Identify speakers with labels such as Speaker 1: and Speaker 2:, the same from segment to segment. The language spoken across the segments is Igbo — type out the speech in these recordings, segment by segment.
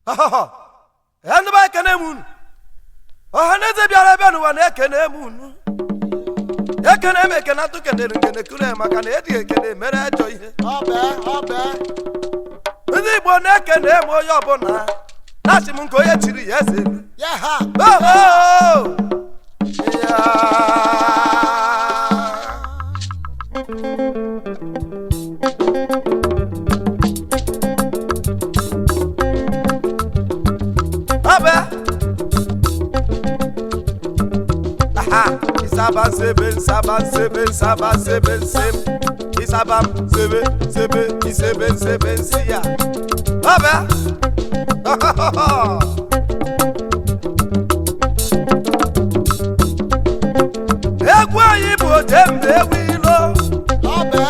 Speaker 1: Enu ba ekene munu. Ohaneze biara ebe nu wa na ekene munu. Ekene me ekene tu kene ngene kure maka na edi ekene mere ajo ihe.
Speaker 2: Obe.
Speaker 1: Ndị Igbo na ekene mo yo bona. Na si mu nko ye chiri yeze.
Speaker 2: Yeah ha.
Speaker 1: Oh. Yeah. Aha, isabam sebe siya. Abe. Egwu anyị bụ dembe wilo.
Speaker 2: Obe.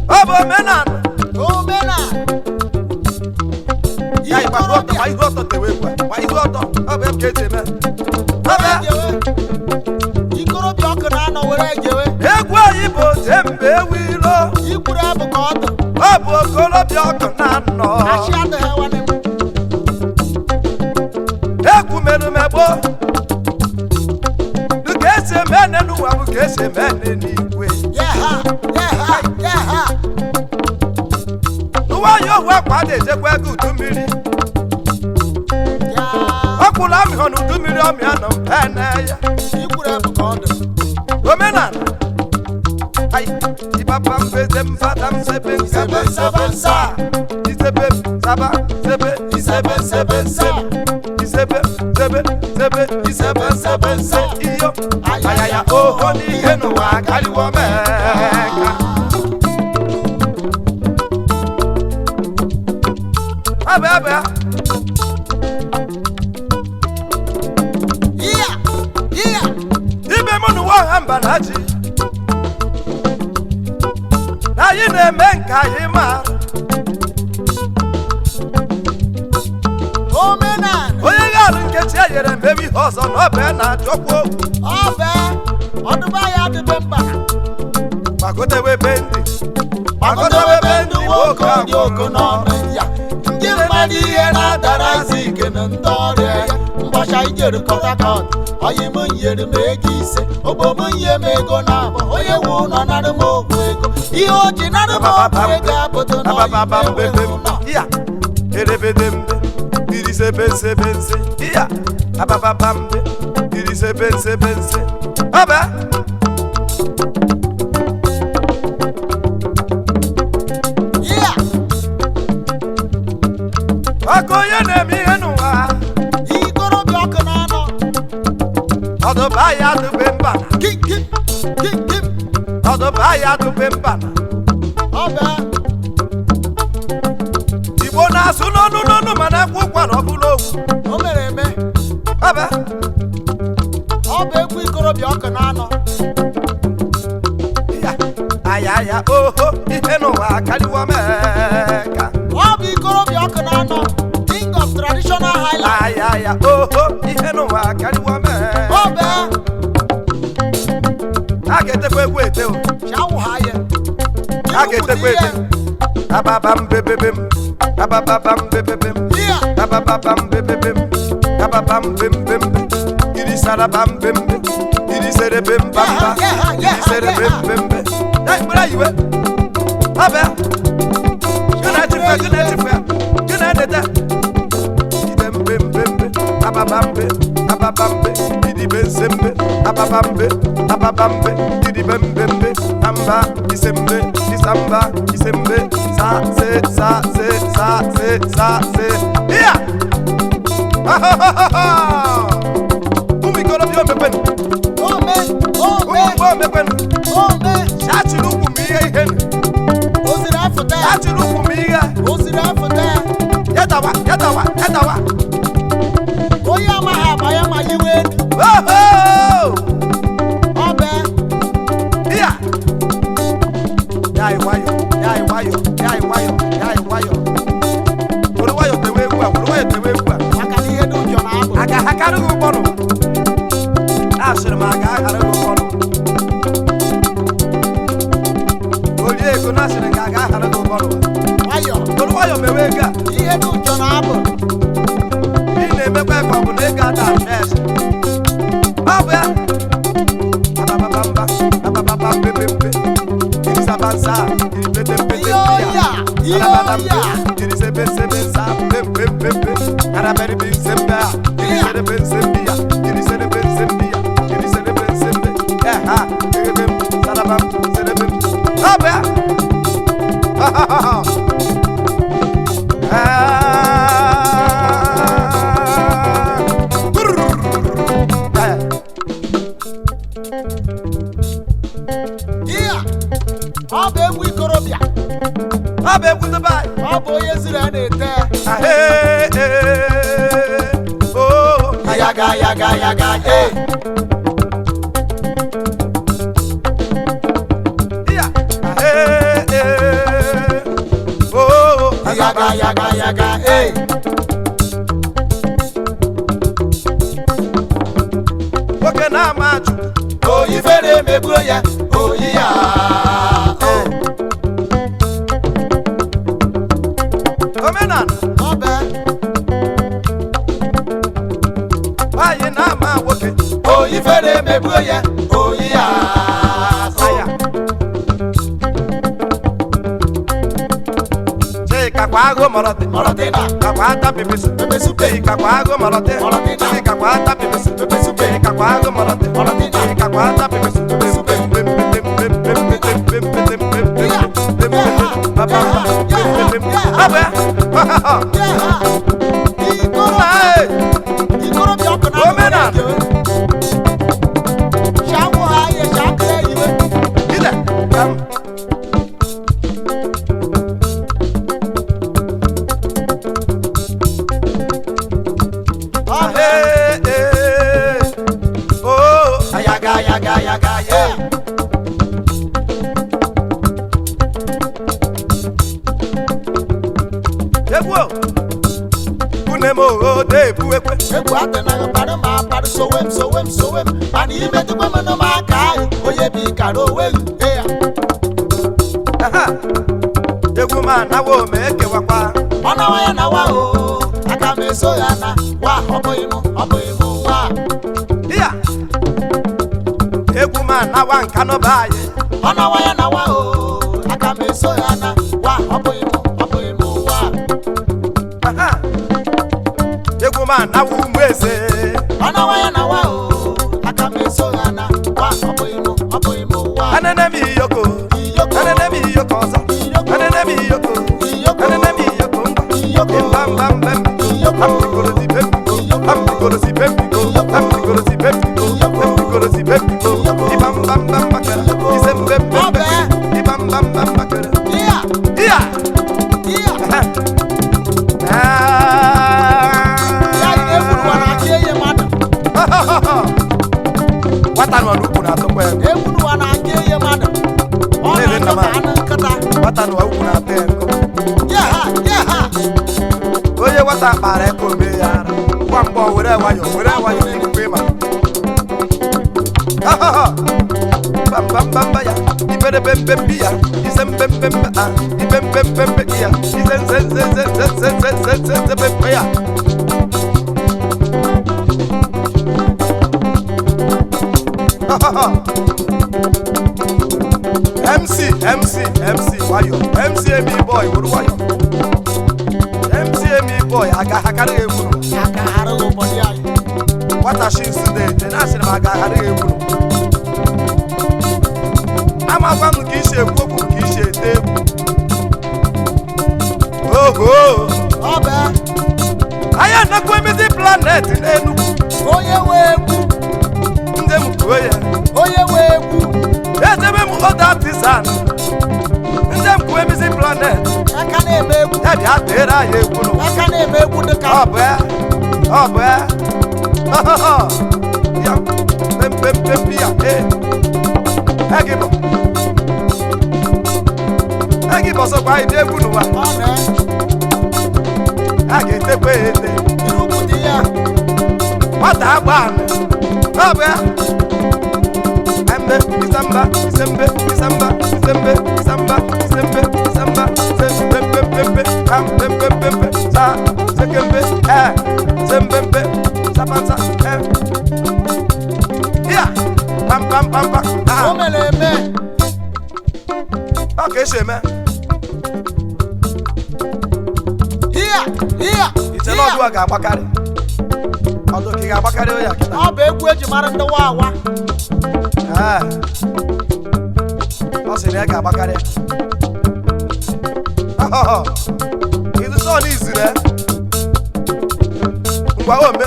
Speaker 1: Obo menan. Ya ipa kwa ihu ọtọ tewe kwa. Kwa ihu ọtọ. Obe keje me. Abe.
Speaker 2: Ikorobịa ọkụ na-anọ were ejewe.
Speaker 1: Egwu anyị bụ dembe wilo.
Speaker 2: Ikwuru abụ ka ọdụ.
Speaker 1: Ọ bụ okorobịa ọkụ na-anọ.
Speaker 2: Achị adịghị nwanne m.
Speaker 1: Egwu merụ megbo. Ka esi eme nne n'ụwa bụ ka esi eme nne n'igwe.
Speaker 2: Yeah ha.
Speaker 1: N'ụwa ya ohu akwa na-ejekwa ego udu mmiri. Ọ kwụrụ amịhọ n'udu mmiri ọmịa nọ mpene ya.
Speaker 2: Ikwuru abụ ka ọdụ.
Speaker 1: Omenala. Ai, ibaba mbeze mfata msebe nsebe nsebe nsa. Isebe saba sebe isebe nsebe nse. Isebe sebe sebe isebe nsebe nse. Iyo ayaya oho n'ihe n'ụwa karịwo meka. Abe.
Speaker 2: Yeah.
Speaker 1: Ibe mụ n'ụwa ọha mba na ji. Na anyị na-eme nke anyị mara.
Speaker 2: Omenala.
Speaker 1: Onye ga-alụ nkechi e nyere mmebi ihe ọzọ na ọbịa na-achọkwa okwu.
Speaker 2: Obe. Ọdụba ya adịbe mba.
Speaker 1: Gbagotewe be ndị.
Speaker 2: Gbagotewe be ndị nwoke dị oku n'ọrụ ya. Ndị mmadụ ihe na-adarazi ike na ndị ọrịa ya. Mgbacha ijere Port Harcourt. Onye m nyere m ego 5. Ogbo m nye m ego na-abụ. Onye wu ụlọ narị m okwu ego. Ihe o ji narị m okwu ego apụtụ na oyibo enweghị ụlọ.
Speaker 1: Iya, erebedembe, irisebensebense. Iya, abababambe, irisebensebense. Abe.
Speaker 2: Yeah.
Speaker 1: Ọkụ onye na-eme ihe n'ụwa.
Speaker 2: Ikorobịa ọkụ na-anọ.
Speaker 1: Ọdụba ya dube mba.
Speaker 2: Kim.
Speaker 1: Ọdụba ya dube mba.
Speaker 2: Obe.
Speaker 1: Igbo na-asụ n'ọnụ mana ekwu ụkwara ọ bụla okwu.
Speaker 2: O mere eme.
Speaker 1: Abe.
Speaker 2: Ọ bụ egwu ikorobịa ọkụ na-anọ.
Speaker 1: Ayaya oho ihe n'ụwa karịwo meka.
Speaker 2: Ọ bụ ikorobịa ọkụ na-anọ. King of traditional highlife.
Speaker 1: Ayaya oho ihe n'ụwa karịwo meka.
Speaker 2: Obe.
Speaker 1: A ga-etekwa egwu ete o.
Speaker 2: Shawụ ha ye.
Speaker 1: A ga-etekwa ete. Ababam bebebem. Ababam bebebem.
Speaker 2: Yeah.
Speaker 1: Ababam bebebem. Ababam bembem. Irisara bam bembe. Irisere bembamba. Irisere bembembe. Dai bra yiwe. Abe. Gana tifa. Gana deta. Idembembembe. Ababambe. Idibenzembe. Ababambe. Idibembembe. Amba isembe. Isamba isembe. Sa se. Iya. Umi kolo bio mepen.
Speaker 2: Ome.
Speaker 1: Shati luku mi ihe.
Speaker 2: Osiri afụta.
Speaker 1: Shati luku mi ihe.
Speaker 2: Osiri afụta.
Speaker 1: Yatawa.
Speaker 2: Onye amaghị agba ya ma yiwe.
Speaker 1: Oh!
Speaker 2: Obe.
Speaker 1: Iya. Yai wayo. Wolo wayo tewe egwu a.
Speaker 2: Maka na ihe dị ụjọ na-abụ.
Speaker 1: Aga hakara gị ụkpọrọ. Asịrị m aga aghara gị ụkpọrọ. Olie ego na asịrị ga aga aghara gị ụkpọrọ.
Speaker 2: Nwayọ.
Speaker 1: Wolo wayo mewe ego a.
Speaker 2: Ihe dị ụjọ John Abụ.
Speaker 1: ị na-emekwa ka ọ bụ na ị ga-ada adres ọ bụ ya abababamba abababa pepempe irisabansa iripetempete arabadampe irisebensebensa pempempempe araberibinsembea iriserebensembia iriserebensembia iriserebensembe eha egebem sarabam serebem ọ bụ ya
Speaker 2: Ọ bụ egwu ikorobịa.
Speaker 1: ọ bụ egwu ndị be anyị
Speaker 2: Ọ bụ onye ziri a na-ete. Ayaga ayaga ayaga ee. Ayaga ayaga ayaga ee.
Speaker 1: nwoke na-ama ajụ
Speaker 2: Oyifere emegbuo ya. Oyi ya.
Speaker 1: omenala
Speaker 2: Ọ bụ
Speaker 1: nwaanyị na-ama nwoke
Speaker 2: oyifere emegbuo ya. Oyi ya.
Speaker 1: aya chika kwa agụ mọrọtị
Speaker 2: Mọrọtịna.
Speaker 1: kakwa ata pipisu
Speaker 2: Pepesupe.
Speaker 1: chika kwa agụ mọrọtị
Speaker 2: Mọrọtịna.
Speaker 1: chika kwa ata pipisu
Speaker 2: Pepesupe.
Speaker 1: chika kwa agụ mọrọtị
Speaker 2: Mọrọtịna.
Speaker 1: chika kwa ata pipisu
Speaker 2: Pepesupe. Ikorobịa ọkụ na
Speaker 1: Omenala.
Speaker 2: Shamụ ha ihe shamkere iwe.
Speaker 1: Ide, kam.
Speaker 2: Ayaga ayaga ayaga yeah.
Speaker 1: Egwu une m oho na-ebu ekwe
Speaker 2: Egwu atịnaghị mmadụ ma mmadụ sowem mana imetụkwa m n'ụmụaka ahụ onye bụ ịkara onweghị ya.
Speaker 1: Aha. Egwu m anawo ma ekewakwa
Speaker 2: Ọ nawa ya nawa o aka m eso ya na wa ọ bụghị m nwa.
Speaker 1: iya egwu m anawa nka n'ọba anyị
Speaker 2: Ọ nawa ya nawa o aka m eso ya na wa ọ bụghị m nwa.
Speaker 1: Aha. egwu m anawa ụmụ eze
Speaker 2: Ọ nawa ya nawa o aka m eso ya na wa ọ bụghị m nwa.
Speaker 1: anene m iyoko
Speaker 2: Iyoko.
Speaker 1: anene m iyoko ọzọ
Speaker 2: Iyoko.
Speaker 1: anene m iyoko
Speaker 2: Iyoko.
Speaker 1: anene m iyoko ngwa
Speaker 2: Iyoko.
Speaker 1: mbambambem
Speaker 2: Iyoko.
Speaker 1: ambigorosi bembigo
Speaker 2: Iyoko.
Speaker 1: ambigorosi bembigo
Speaker 2: Iyoko.
Speaker 1: ambigorosi bembigo
Speaker 2: Iyoko.
Speaker 1: ambigorosi bembigo
Speaker 2: Iyoko.
Speaker 1: ibambambambakara
Speaker 2: Iyoko.
Speaker 1: isembembembe
Speaker 2: Ọbẹ.
Speaker 1: ibambambambakara
Speaker 2: Iya.
Speaker 1: iya
Speaker 2: Iya.
Speaker 1: Aha.
Speaker 2: Ya egwuru wa na-achị enye mmadụ.
Speaker 1: nwata nọ n'ukwu na-atụkwa egwu
Speaker 2: Egwuru wa na-achị enye mmadụ. Ọ
Speaker 1: Lele
Speaker 2: na-atọ
Speaker 1: nna
Speaker 2: ka
Speaker 1: m.
Speaker 2: anụ nkịta.
Speaker 1: nwata nọ ukwu na-atọ ya nkụ
Speaker 2: Ye ha.
Speaker 1: onye nwata kpara aka ome ya ara ngwa mgbe o were nwayọ ikwe ma bambambamba ya iberebembembi ya ise mbembembe a ibembembembe ya ise nzenzenzenzenzenzenzenzenzembe ya MC wayo MC emi boy wuru wayo MC emi boy agaghara egwu
Speaker 2: Ya ka ghara ụbọchị anyị.
Speaker 1: nwata shi student na asịrị m agaghara egwu amakwa m ka isi ekwu okwu ka isi ete egwu oho
Speaker 2: Ọ bụ
Speaker 1: anya nnekwu emezi planet n'Enugu
Speaker 2: onye nwe egwu.
Speaker 1: ndị m kwuo ya
Speaker 2: Onye nwe egwu.
Speaker 1: ezebe m oda artisan ndị m kwuo emezi planet
Speaker 2: Aka na-eme egwu.
Speaker 1: ya bịa teere anyị egwu nụ
Speaker 2: Aka na-eme egwu dịka
Speaker 1: ọ bụ ya ya pempempempi ya egibọ sọkwa anyị dị egwu n'ụwa
Speaker 2: ọ na
Speaker 1: a ga-etekwa ya ete
Speaker 2: irukwu dị ya.
Speaker 1: nwata agba anụ ọ bụ ya embe isamba isembe isamba isembe isamba isembe isamba isempempempempe kampempempempe sa sekembe sembembe sabansa ya pam pam pam pam
Speaker 2: O meleme.
Speaker 1: okay sheme
Speaker 2: Iya.
Speaker 1: ite no do ga-agbakari odo ki ga-agbakari o ya kita
Speaker 2: Ọ bụ egwu eji mara ndị wawa.
Speaker 1: ọ sị na ya ga-agbakari idu so ni izire ngwa ome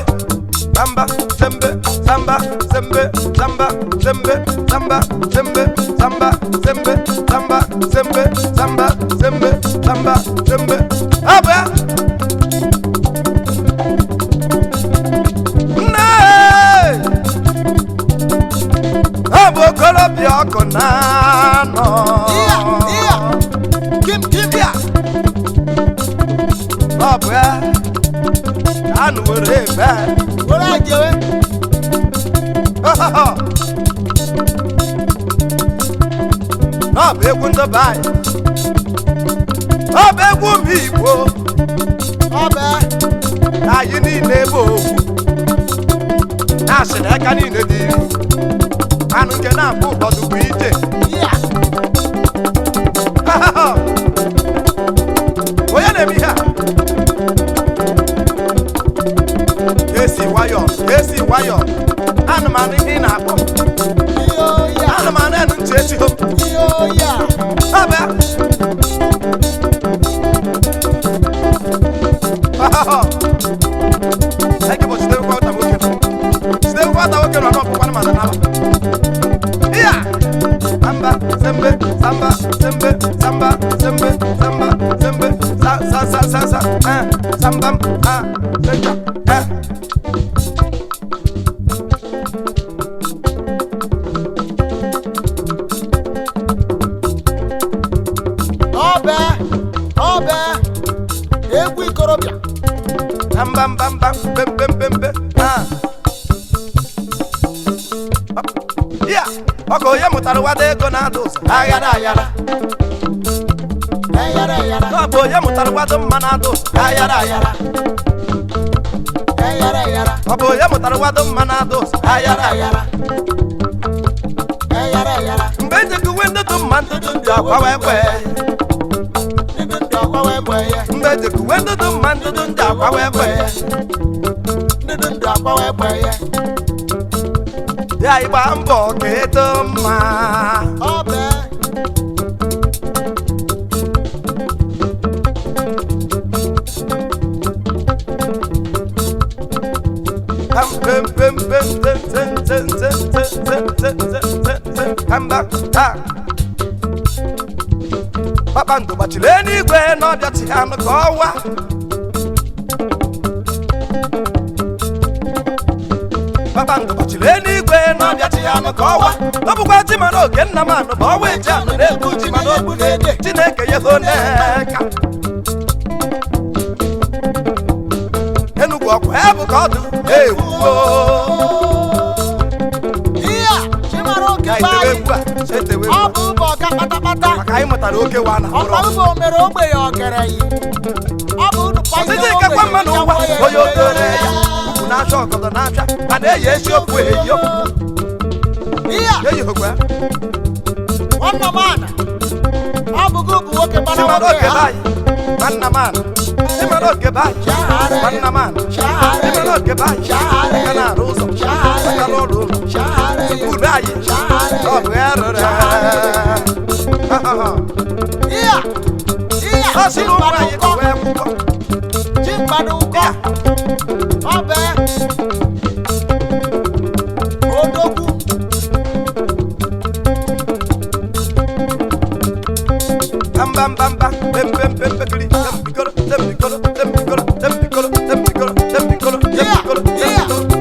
Speaker 1: samba sembe samba sembe samba sembe samba sembe samba sembe samba sembe samba sembe samba sembe aba abo kolobia konano
Speaker 2: Iya. Kim ya.
Speaker 1: abo anu were be
Speaker 2: Were ajewe.
Speaker 1: n'ọbụ egwu ndị be anyị ọbụ egwu ụmụ Igbo
Speaker 2: Ọ bụ
Speaker 1: anyị niile ebe okwu na-asị na aka niile dị iri anụ nke na-abụ ụfọdụ bụ ije
Speaker 2: iya.
Speaker 1: onye na-eme ihe a esi nwayọ anụmanụ ihe ị na-akpọ
Speaker 2: Iyo ya.
Speaker 1: anụmanụ enu ntị echiho
Speaker 2: Iyo ya.
Speaker 1: ọbịa eke bụ sidekwa ụta nwoke nọ n'ọkpụkwa mmadụ n'ala iya samba sembe samba sembe samba sembe samba sembe sa sambam senja
Speaker 2: Ọ bụ egwu ikorobịa.
Speaker 1: bam bem iya ọkụ onye mụtara wada ego na-ada ụzọ
Speaker 2: Ayara.
Speaker 1: ọ bụ onye mụtara wada mma na-ada ụzọ
Speaker 2: Ayara.
Speaker 1: ọ bụ onye mụtara wada mma na-ada ụzọ mgbe ejekuwe ndụdụ mma ndụdụ ndị akwa wee kwee mgbe ejekuwe ndụdụ mma ndụdụ ndị akwa wee kwee ya ịgba mbọ ka eto mma
Speaker 2: Ọ bụ
Speaker 1: kpakpando gbachiri eluigwe n'ọbịa ha anụ ka ọwa kpakpando gbachiri eluigwe n'ọbịa ha anụ ka ọwa ọ bụkwa ji mana oke nna m anụ bụ ọwa eji anụ na-egbu ji mana ogbu na-ede Chineke yego n'eka Enugu ọkwa ebu ka ọdụ ewuo
Speaker 2: iya. Chimara oke
Speaker 1: ka itewe egwu a chetewe
Speaker 2: Ọ bụ ụbọ ọka kpatakpata.
Speaker 1: maka anyị mụtara oke wa na
Speaker 2: Ọkwa ụbọ mere ogbenye ọkere yi. Ọ bụ
Speaker 1: ọtịtị ikekwa mma na ụgwa onye otore ya ukwu na-acha ọgọdọ na-acha a na-eyi eziokwu eyi
Speaker 2: iya.
Speaker 1: eyihokwa
Speaker 2: Nwanna m ana. Ọ bụ gị bụ nwoke gbara
Speaker 1: chimara
Speaker 2: nwoke
Speaker 1: oke
Speaker 2: ha.
Speaker 1: baanyị nwanna m ana chimara oke baanyị nwanna m ana chimara oke baanyị aka na-arụ ụzọ aka n'ụlọ ụlọ uru anyị ọ bụ ya rụrụ
Speaker 2: Iya.
Speaker 1: ọ sị na ụmụ anyị kọwa akwụkwọ
Speaker 2: Ji mgbada ụkọ. Ọ bụ odogwu.
Speaker 1: Bamba, pempekiri, tempikolo, tempikolo, tempikolo, tempikolo, tempikolo, tempikolo, tempikolo,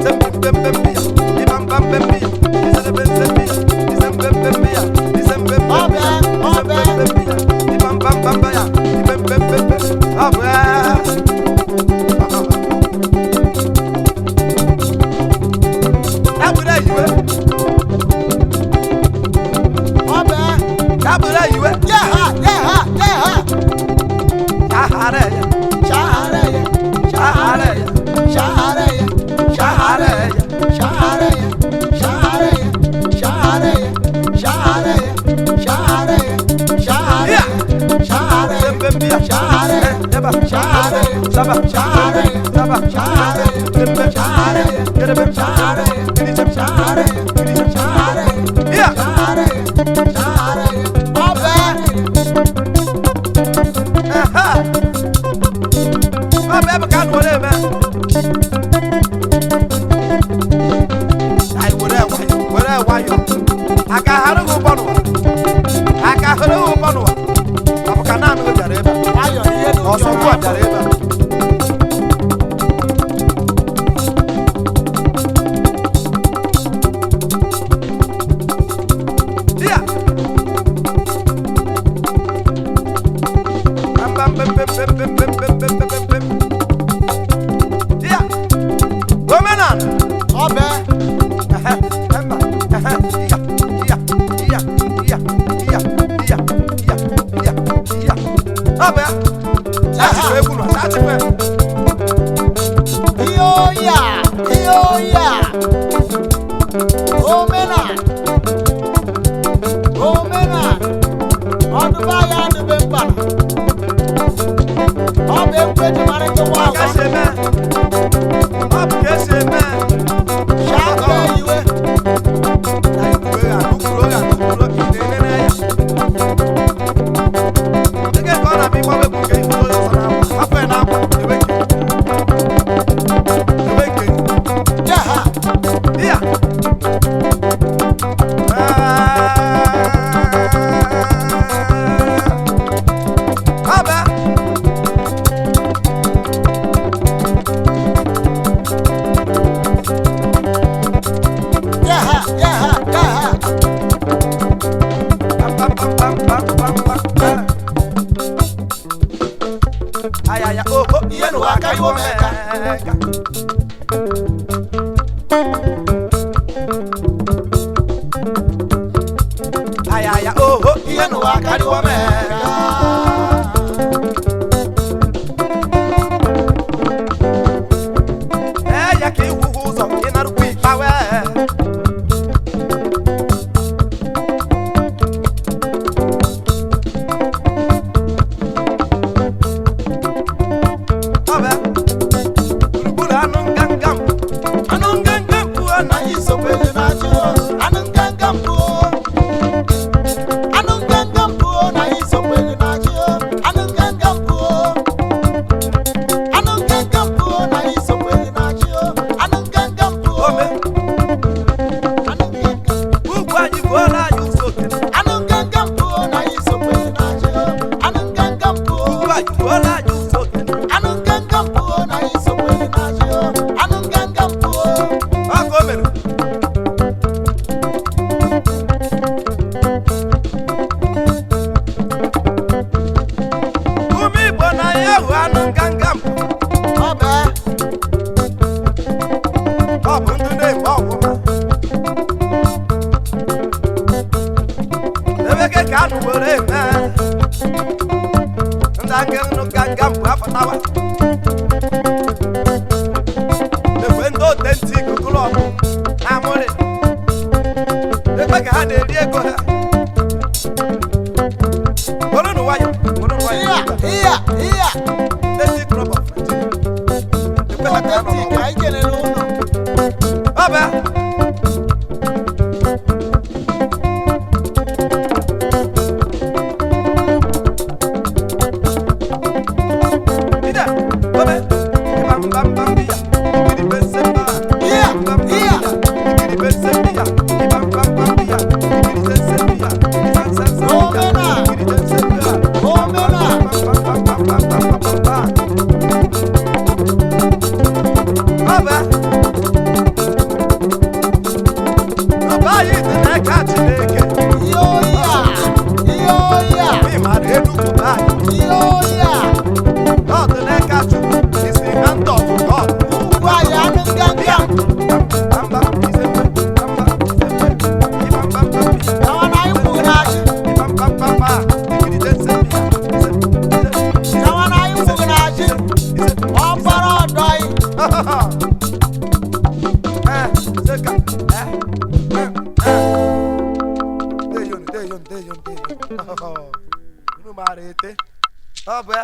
Speaker 1: tempempempia, ibambambempia, isebempempia, isembempempia, isembempempia, isembempempia, ibambambambaya, ibempempempia, abwe. Abure iwe.
Speaker 2: Ọ bụ
Speaker 1: Abure iwe.
Speaker 2: yeah ha.
Speaker 1: Saba,
Speaker 2: Share,
Speaker 1: Saba,
Speaker 2: share,
Speaker 1: Tempe,
Speaker 2: share,
Speaker 1: Kerebe,
Speaker 2: share,
Speaker 1: Kiricem,
Speaker 2: share, share,
Speaker 1: Yeah.
Speaker 2: share, share. Obe,
Speaker 1: Aha. Ọbẹ̀ bẹ̀ ká wọlé mẹ́. Ayi wọlé wáyọ̀. Aka hara wo bọ̀nù wa. Aka hara wo bọ̀nù wa. Àbùkà náà mi ò jàre bẹ̀.
Speaker 2: ayọ̀ ihe n'ụjọ
Speaker 1: Ọ̀sọ̀ kú àjàre bẹ̀. Díà. Bam bam bam bam bam bam bam bam bam bam bam. Díà. Gómìnà.
Speaker 2: Obe, ihe oya, ihe oya. Omena, omena. Ọdụba ya adịbe mkpa. Ọ bụ ekwe ji mara gị nwa agwa. Shaka iwe. Yeah. Ayaya oh oh Ihe n'ụwa aka iwe omeka.
Speaker 1: Ayaya oh oh
Speaker 2: Ihe n'ụwa aka iwe omeka.
Speaker 1: ya ka iwu ụzọ ị narụkwa ikpawe ọbẹ gburugburu anụ ngangam bụ na
Speaker 2: Isokwe gị na-achị o. Anụ nganga mbụ o. Anụ nganga mbụ o na isokwe gị na-achị o. Anụ nganga mbụ o. Anụ nganga mbụ o na isokwe gị na-achị o. Anụ nganga mbụ o.
Speaker 1: ome
Speaker 2: Anụ nganga.
Speaker 1: ugwu anyị bụọla anyị ụzọ okene
Speaker 2: Anụ nganga mbụ o na isokwe gị na-achị o. Anụ nganga mbụ o.
Speaker 1: ugwu anyị bụọla anyị ụzọ okene
Speaker 2: Anụ nganga mbụ o na isokwe gị na-achị o. Anụ nganga mbụ o.
Speaker 1: ọkụ o mere ume igbo na ya hụ anụ ngangam
Speaker 2: Ọbẹ.
Speaker 1: ọ bụ ndụ na-eme ọgwụma ebe ke ka anụ were eme ndị angenụ gangam bụ apụtawa ekwe ndị otentik klọb na amụrị ebe ka ha na-eri ego ha were nụ nwayọ were nụ nwayọ
Speaker 2: Iya, iya.
Speaker 1: otentik klọb of Nigeria ekwe ha ka ha nọ
Speaker 2: Ọtẹntị ka anyị kelere ụnụ.
Speaker 1: ọbịa ide obe bam bam bam biya ikiri bense mba
Speaker 2: Iya, iya.
Speaker 1: ikiri bense biya bam bam bam biya ikiri bense biya san san san
Speaker 2: Omena.
Speaker 1: ikiri bense biya
Speaker 2: Omena.
Speaker 1: bam bam bam bam bam bam bam ọbịa ọba anyị dị n'aka Chineke
Speaker 2: Ihe oya, ihe oya,
Speaker 1: ị mara Enugu bụ anyị
Speaker 2: ihe oya.
Speaker 1: God n'aka Chukwu is the hand of God.
Speaker 2: Ugwu anyị anụ nganga.
Speaker 1: Bamba, isembe, bamba, isembe, ibamba, bambi,
Speaker 2: Nawa na anyị kwụghị n'achị.
Speaker 1: ibamba, bamba, ikiride nsembi,
Speaker 2: Nawa na anyị kwụghị n'achị. Ọ bara ọdọ anyị.
Speaker 1: Seka, deyon. Unu maara ete. Ọ bụ ya.